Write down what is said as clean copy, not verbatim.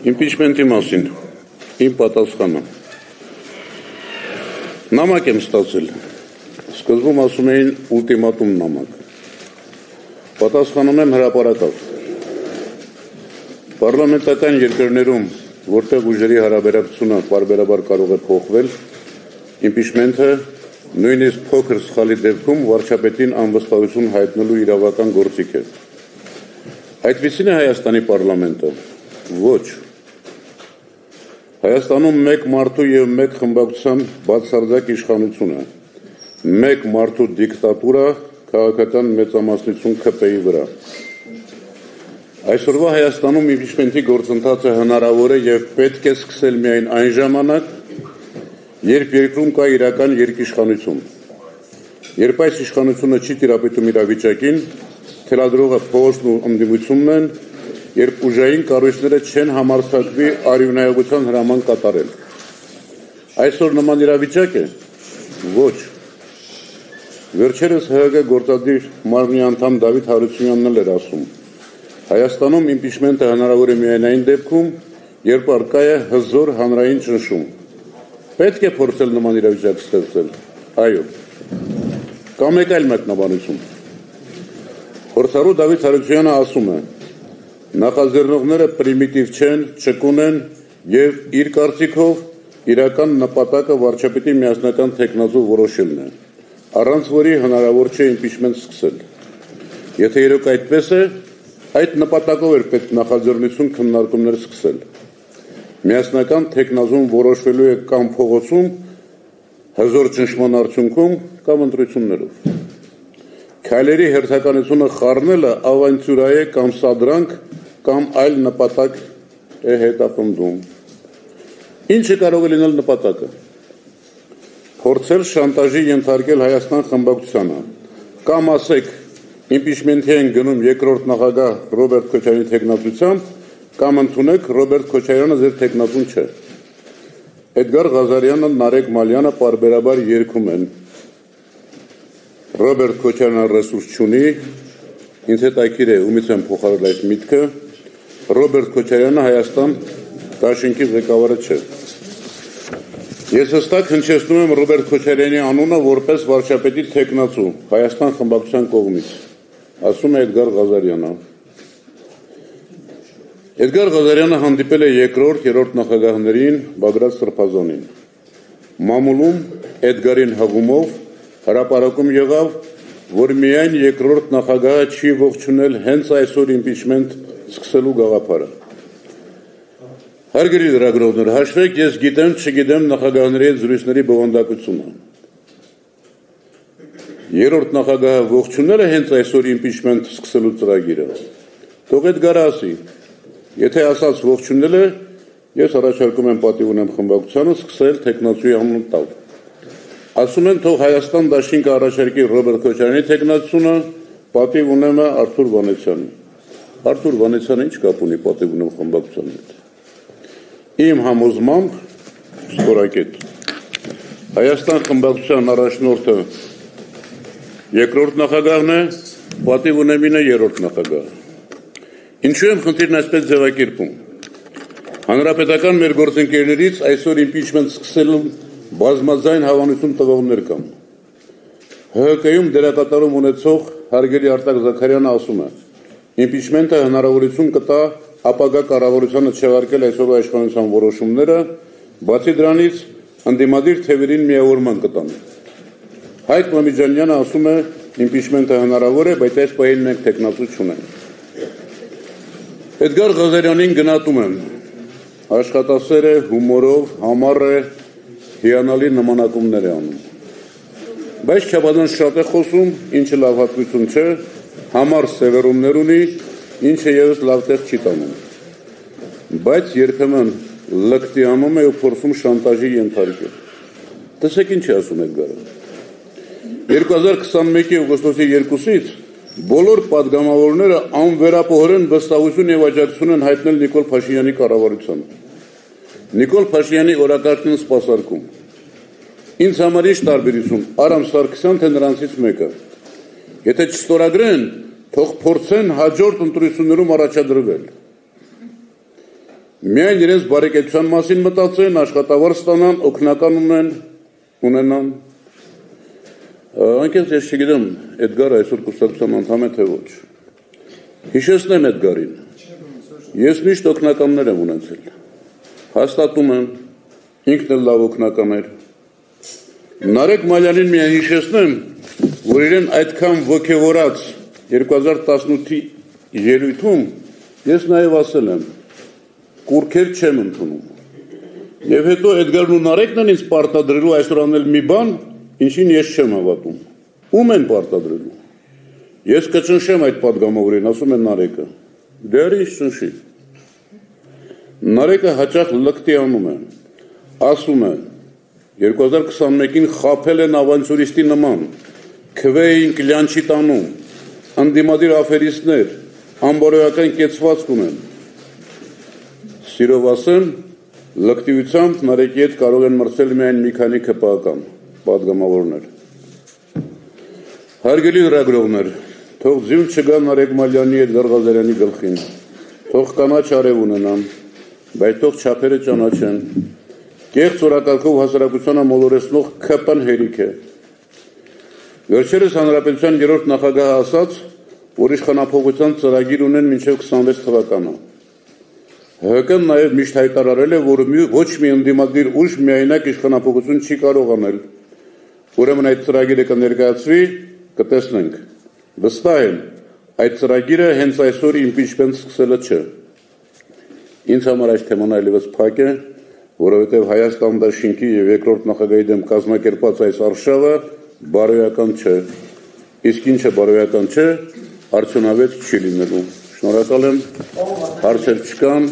Impeachment-ի մասին իմ պատասխանը նամակ եմ ստացել, սկզբում ասում էին ուլտիմատում նամակ, պատասխանում եմ հրապարակավ, պարլամենտական երկրներում, որտեղ ուժերի հարաբերակցությունը պարբերաբար կարող է փոխվել, impeachment-ը նույնիսկ փոքր սխալի դեպքում վարչապետին անվստահություն հայտնելու իրավական գործիք է։ Այդպիսին է Հայաստանի պարլամենտը, ոչ։ Հայաստանում մեկ մարդու և մեկ խմբակցության բացարձակ իշխանություն է, մեկ մարդու դիկտատուրա քաղաքական մեծամասնություն ՔՊ-ի վրա։ Այսօրվա Հայաստանում impeachment-ի գործընթացը հնարավոր է և պետք է սկսել միայն այն ժամանակ, երբ երկրում կա իրական երկիշխանություն, երբ այս իշխանությունը չի տիրապետում իրավիճակին, թելադրողը փողոցն ու ընդդիմությունն են, երբ ուժային կառույցները չեն համարձակվի արյունայողության հրաման կատարել։ Այսօր նման իրավիճակ է։ Ոչ։ Վերջերս ՀՀԿ գործադիր մարմնի անդամ Դավիթ Հարությունյանն էլ էր ասում. Հայաստանում impeachment-ը հնարավոր է միայն այն դեպքում, երբ առկա է հզոր հանրային ճնշում։ Պետք է փորձել նման իրավիճակ ստեղծել։ Այո։ Կամ մեկ այլ մեկնաբանություն։ Փորձառու Դավիթ Հարությունյանը ասում է. նախաձեռնողները պրիմիտիվ չեն, ճկուն են և իր կարծիքով իրական նպատակը վարչապետի միասնական թեկնածու որոշելն է, առանց որի հնարավոր չէ impeachment սկսել։ Եթե իրոք այդպես է, այդ նպատակով էր պետք նախաձեռնություն քննարկումներ սկսել։ Միասնական թեկնածուն որոշվելու է կամ փողոցում, հզոր ճնշման արդյունքում կամ ընտրություններով։ Քայլերի հերթականությունը խառնելը ավանտյուրա է կամ սադրանք կամ այլ նպատակ է հետապնդում։ Ինչը կարող է լինել նպատակը։ Փորձել շանտաժի ենթարկել Հայաստան խմբակցությանը, կամ ասեք impeachment-ի են գնում երկրորդ նախագահ Ռոբերտ Քոչարյանի թեկնածությամբ, կամ ընդունեք Ռոբերտ Քոչարյանը ձեր թեկնածուն չէ։ Էդգար Ղազարյանը, Նարեկ Մալյանը պարբերաբար երգում են. Ռոբերտ Քոչարյանը ռեսուրս չունի, ինձ հետ այքիր է, ումից եմ փոխարել այս միտքը, Ռոբերտ Քոչարյանը Հայաստան դաշինքի ղեկավարը չէ։ Ես հստակ հնչեցնում եմ Ռոբերտ Քոչարյանի անունը որպես վարչապետի թեկնածու Հայաստան խմբակցության կողմից, ասում է Էդգար Ղազարյանը։ Էդգար Ղազարյանը հանդիպել է երկրորդ, երրորդ նախագահներին Բագրատ Սրբազանին։ Մամուլում Էդգարին հղումով հրապարակում եղավ, որ միայն երկրորդ նախագահը չի ողջունել հենց այսօր impeachment սկսելու գաղափարը։ Հարգելի լրագրողներ, հաշվեք, ես գիտեմ, չգիտեմ նախագահների հետ զրույցների բովանդակությունը։ Երրորդ նախագահը ողջունել է հենց այսօր impeachment սկսելու ծրագիրը։ Թող Էդգարը ասի։ Եթե ասած ողջունել է, ես առաջարկում եմ պատիվ ունեմ խմբակցությանը սկսել թեկնածուի անուն տալ։ Ասում են թող Հայաստան դաշինքը առաջարկի Ռոբերտ Քոչարյանի թեկնածությունը, պատիվ ունեմ է Արթուր Վանեցյանի։ Արթուր Վանեցյանը ինչ կապ ունի պատիվ ունեմ խմբակցության հետ։ Իմ համոզմամբ ստորակետ։ Հայաստան խմբակցության առաջնորդը երկրորդ նախագահն է, պատիվ ունեմինը երրորդ նախագահը։ Ինչու եմ խնդիրն այսպես ձևակերպում։ Հանրապետական մեր գործընկերներից այսօր impeachment սկսելու բազմաձայն հավանություն տվողներ կան։ ՀՀԿ-ում դերակատարում ունեցող հարգելի Արտակ Զաքարյանը ասում է. impeachment-ը հնարավորություն կտա ապագա կառավարությանը չեղարկել այսօրվա իշխանության որոշումները, բացի դրանից ընդդիմադիր թևերին միավորման կտան։ Հայկ Մամիջանյանը ասում է impeachment-ը հնարավոր է, բայց այս պահին մենք թեկնածու չունենք։ Էդգար Ղազարյանին գնահատում եմ։ Աշխատասեր է, հումորով, համառ է, հիանալի նմանակումներ է անում։ Բայց չափազանց շատ է խոսում, ինչը լավ հատկություն չէ, համառ սևեռումներ ունի, ինչը ևս լավ տեղ չի տանում։ Բայց երբեմն լկտի անում է ու փորձում շանտաժի ենթարկել։ Տեսեք ինչ է ասում Էդգարը։ 2021-ի օգոստոսի 2-ից բոլոր պատգամավորները անվերապահորեն վստահություն և աջակցություն են հայտնել Նիկոլ Փաշինյանի կառավարությանը։ Նիկոլ Փաշինյանի օրակարգն սպասարկում։ Ինձ համար ինչ տարբերություն, Արամ Սարգսյան թե նրանցից մեկը։ Եթե չստորագրեն, թող փորձեն հաջորդ ընտրություններում առաջադրվել։ Միայն իրենց բարեկեցության մասին մտածեն, աշխատավարձ ստանան, օգնական ունենան։ Անկեղծ ես չգիտեմ, Էդգարը այսօր կուսակցության անդամ է թե ոչ։ Հիշեցնեմ Էդգարին։ Ես միշտ օգնականներ եմ ունեցել։ Հաստատում եմ, ինքն էլ լավ օգնական էր։ Նարեկ Մալյանին միայն հիշեցնեմ, որ իրեն այդքան ոգևորած 2018-ի ելույթում ես նաև ասել եմ, կուրքեր չեմ ընդունում։ Եվ հետո Էդգարն ու Նարեկն են ինձ պարտադրելու այսօր անել մի բան, ինչին ես չեմ հավատում։ Ում են պարտադրելու։ Ես կճնշեմ այդ պատգամավորին, ասում է Նարեկը։ Դե ինչ ճնշի։ Նարեկը հաճախ լկտի անում է, ասում է 2021-ին խաբել են ավանցյուրիստի նման, քվեին կլյանչի տանում, անդիմադիր աֆերիստներ, անբարոյական կեցվածք ունեն։ Սիրով ասեմ, լկտիությամբ Նարեկի հետ կարող են մրցել միայն մի քանի ԿՊԱ-ական պատգամավորներ։ Հարգելի լրագրողներ, թող ձյուն չգա Նարեկ Մալյանի հետ Գարղազարյանի գլխին, թող կանաչ արև ունենան, բայց թող չափերը ճանաչեն, կեղծ օրակարգով հասարակությանը մոլորեցնող ԿՊ-ն հերիք է։ Վերջերս Հանրապետության երրորդ նախագահը ասաց, որ իշխանափոխության ծրագիր ունեն մինչև 26 թվականը։ ՀՀԿ-ն նաև միշտ հայտարարել է, որ ոչ մի ընդդիմադիր ուժ միայնակ իշխանափոխություն չի կարող անել։ Ուրեմն այդ ծրագիրը կներկայացվի, կտեսնենք։ Վստահ եմ, այդ ծրագիրը հենց այսօր իմպիչմենտ սկսելը չէ։ Ինձ համար այս թեման այլևս փակ է, որովհետև Հայաստան դաշինքի եւ երկրորդ նախագահի դեմ կազմակերպած այս արշավը բարոյական չէ։ Իսկ ինչը բարոյական չէ, արդյունավետ չի լինելու։ Շնորհակալ եմ, հարցեր չկան։